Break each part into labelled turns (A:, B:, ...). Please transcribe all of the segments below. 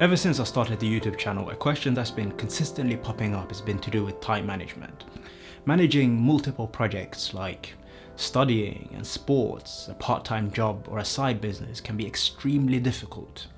A: Ever since I started the YouTube channel, a question that's been consistently popping up has been to do with time management. Managing multiple projects like studying and sports, a part-time job or a side business can be extremely difficult.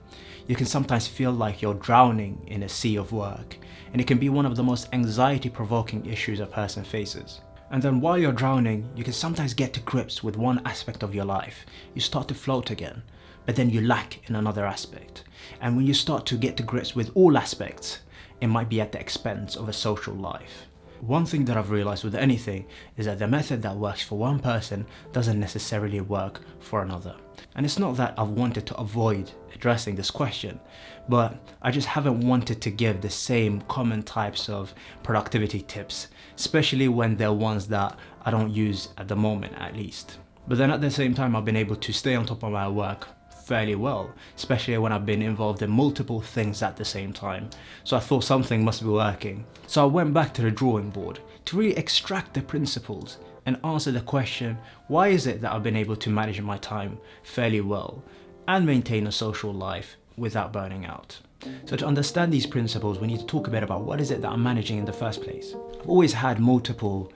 A: You can sometimes feel like you're drowning in a sea of work, and it can be one of the most anxiety-provoking issues a person faces. And then while you're drowning, you can sometimes get to grips with one aspect of your life. You start to float again, but then you lack in another aspect. And when you start to get to grips with all aspects, it might be at the expense of a social life. One thing that I've realized with anything is that the method that works for one person doesn't necessarily work for another. And it's not that I've wanted to avoid addressing this question, but I just haven't wanted to give the same common types of productivity tips, especially when they're ones that I don't use at the moment at least. But then at the same time, I've been able to stay on top of my work fairly well, especially when I've been involved in multiple things at the same time. So I thought something must be working. So I went back to the drawing board to really extract the principles and answer the question, why is it that I've been able to manage my time fairly well and maintain a social life without burning out? So to understand these principles, we need to talk a bit about what is it that I'm managing in the first place. I've always had multiple,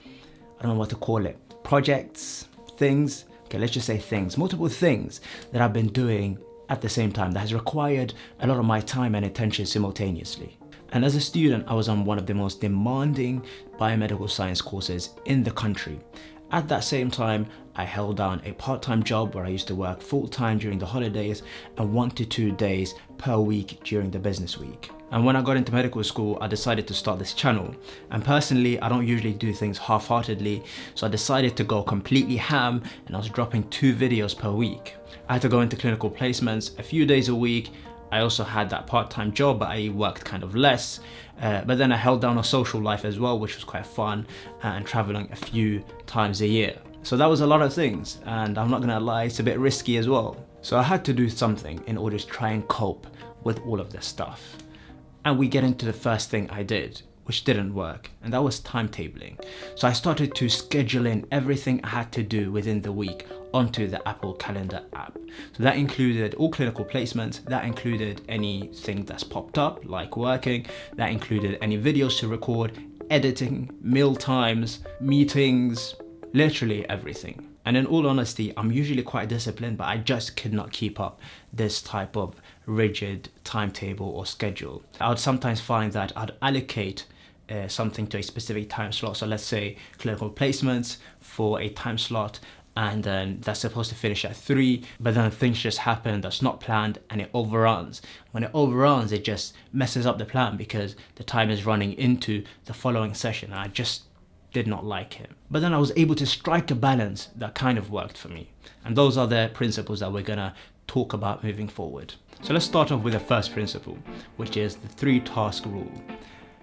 A: I don't know what to call it, projects, things, okay, let's just say things, multiple things that I've been doing at the same time that has required a lot of my time and attention simultaneously. And as a student, I was on one of the most demanding biomedical science courses in the country. At that same time, I held down a part-time job where I used to work full-time during the holidays and 1 to 2 days per week during the business week. And when I got into medical school, I decided to start this channel. And personally, I don't usually do things half-heartedly, so I decided to go completely ham and I was dropping 2 videos per week. I had to go into clinical placements a few days a week. I also had that part-time job, but I worked kind of less. But then I held down a social life as well, which was quite fun, and traveling a few times a year. So that was a lot of things, and I'm not gonna lie, it's a bit risky as well. So I had to do something in order to try and cope with all of this stuff. And we get into the first thing I did, which didn't work, and that was timetabling. So I started to schedule in everything I had to do within the week onto the Apple Calendar app. So that included all clinical placements, that included anything that's popped up, like working, that included any videos to record, editing, meal times, meetings, literally everything. And in all honesty, I'm usually quite disciplined, but I just could not keep up this type of rigid timetable or schedule. I would sometimes find that I'd allocate something to a specific time slot. So let's say clinical placements for a time slot, and then that's supposed to finish at 3, but then things just happen that's not planned and it overruns. When it overruns, it just messes up the plan because the time is running into the following session, and I just did not like it. But then I was able to strike a balance that kind of worked for me. And those are the principles that we're gonna talk about moving forward. So let's start off with the first principle, which is the 3-task rule.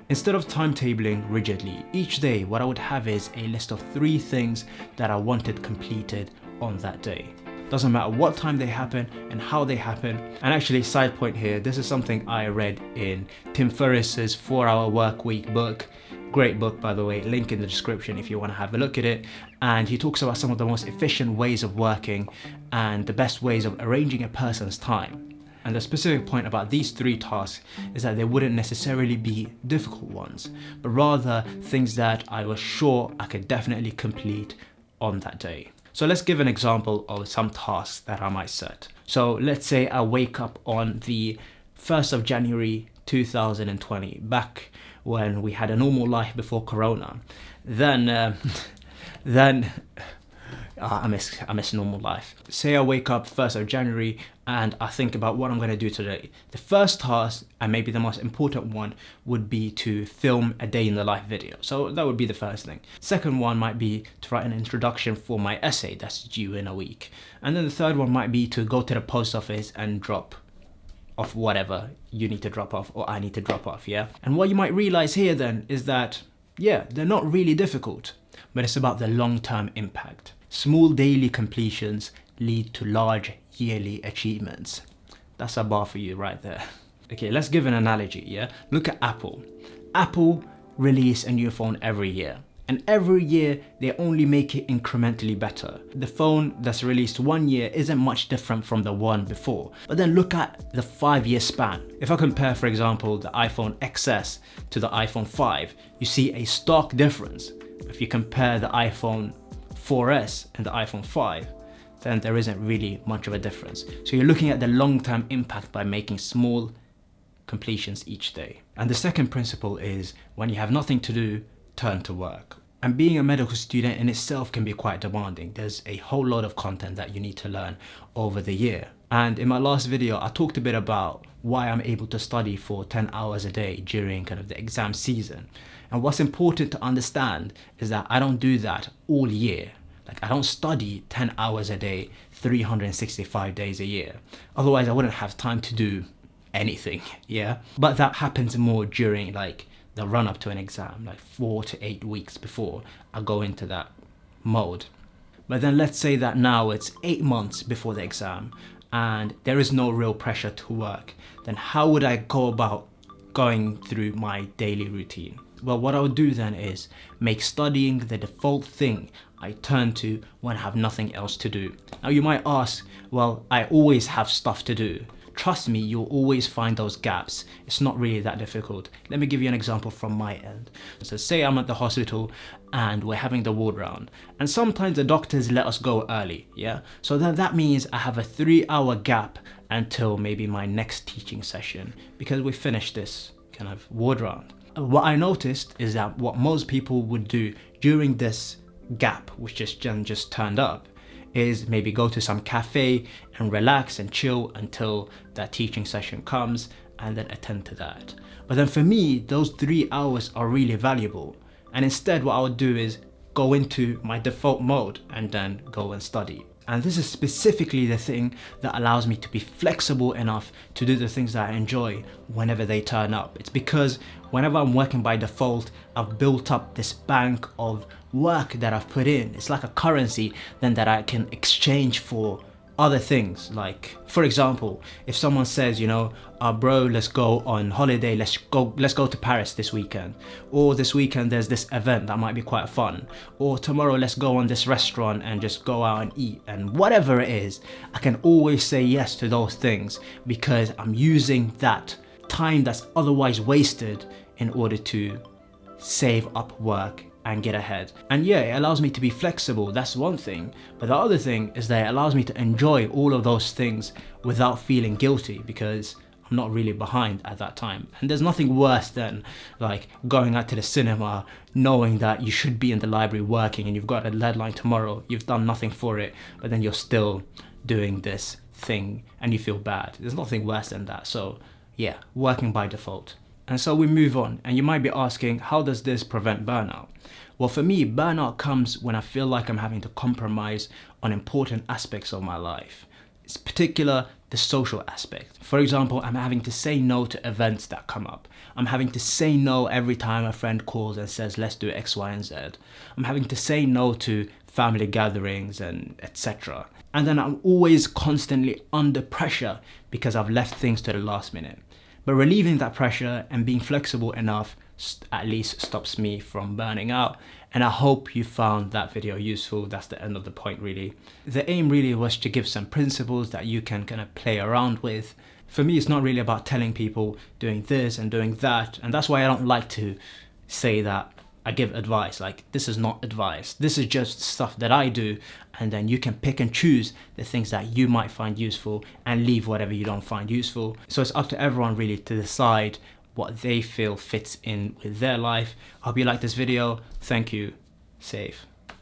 A: Instead of timetabling rigidly, each day what I would have is a list of 3 things that I wanted completed on that day. Doesn't matter what time they happen and how they happen. And actually, side point here, this is something I read in Tim Ferriss's 4-Hour Workweek book. Great book, by the way, link in the description if you want to have a look at it. And he talks about some of the most efficient ways of working and the best ways of arranging a person's time. And the specific point about these 3 tasks is that they wouldn't necessarily be difficult ones, but rather things that I was sure I could definitely complete on that day. So let's give an example of some tasks that I might set. So let's say I wake up on the 1st of January 2020, back when we had a normal life before Corona. I miss normal life. Say I wake up 1st of January and I think about what I'm going to do today. The first task, and maybe the most important one, would be to film a day in the life video. So that would be the first thing. Second one might be to write an introduction for my essay that's due in a week. And then the third one might be to go to the post office and drop off whatever you need to drop off or I need to drop off, yeah? And what you might realize here then is that, yeah, they're not really difficult, but it's about the long-term impact. Small daily completions lead to large yearly achievements. That's a bar for you right there. Okay, let's give an analogy, yeah? Look at Apple. Apple release a new phone every year. And every year, they only make it incrementally better. The phone that's released one year isn't much different from the one before. But then look at the 5-year span. If I compare, for example, the iPhone XS to the iPhone 5, you see a stark difference. If you compare the iPhone 4S and the iPhone 5, then there isn't really much of a difference. So you're looking at the long-term impact by making small completions each day. And the second principle is, when you have nothing to do, turn to work. And being a medical student in itself can be quite demanding. There's a whole lot of content that you need to learn over the year. And in my last video, I talked a bit about why I'm able to study for 10 hours a day during kind of the exam season. And what's important to understand is that I don't do that all year. Like, I don't study 10 hours a day, 365 days a year. Otherwise, I wouldn't have time to do anything, yeah? But that happens more during like the run up to an exam, like 4 to 8 weeks before I go into that mode. But then let's say that now it's 8 months before the exam and there is no real pressure to work. Then how would I go about going through my daily routine? Well, what I would do then is make studying the default thing I turn to when I have nothing else to do. Now you might ask, well, I always have stuff to do. Trust me, you'll always find those gaps. It's not really that difficult. Let me give you an example from my end. So say I'm at the hospital and we're having the ward round, and sometimes the doctors let us go early, yeah? So then that means I have a 3-hour gap until maybe my next teaching session because we finished this kind of ward round. What I noticed is that what most people would do during this gap, which just turned up, is maybe go to some cafe and relax and chill until that teaching session comes and then attend to that. But then for me, those 3 hours are really valuable. And instead what I would do is go into my default mode and then go and study. And this is specifically the thing that allows me to be flexible enough to do the things that I enjoy whenever they turn up. It's because whenever I'm working by default, I've built up this bank of work that I've put in. It's like a currency then that I can exchange for other things. Like, for example, if someone says, you know, bro, let's go on holiday, let's go to Paris this weekend, or this weekend there's this event that might be quite fun, or tomorrow let's go on this restaurant and just go out and eat, and whatever it is, I can always say yes to those things because I'm using that time that's otherwise wasted in order to save up work and get ahead. And yeah, it allows me to be flexible, that's one thing. But the other thing is that it allows me to enjoy all of those things without feeling guilty because I'm not really behind at that time. And there's nothing worse than like going out to the cinema knowing that you should be in the library working and you've got a deadline tomorrow, you've done nothing for it, but then you're still doing this thing and you feel bad. There's nothing worse than that. So yeah, working by default. And so we move on, and you might be asking, how does this prevent burnout? Well, for me, burnout comes when I feel like I'm having to compromise on important aspects of my life. It's particular the social aspect. For example, I'm having to say no to events that come up. I'm having to say no every time a friend calls and says, let's do X, Y, and Z. I'm having to say no to family gatherings and etc. And then I'm always constantly under pressure because I've left things to the last minute. But relieving that pressure and being flexible enough at least stops me from burning out. And I hope you found that video useful. That's the end of the point really. The aim really was to give some principles that you can kind of play around with. For me, it's not really about telling people doing this and doing that. And that's why I don't like to say that I give advice. Like, this is not advice. This is just stuff that I do. And then you can pick and choose the things that you might find useful and leave whatever you don't find useful. So it's up to everyone really to decide what they feel fits in with their life. I hope you like this video. Thank you. Safe.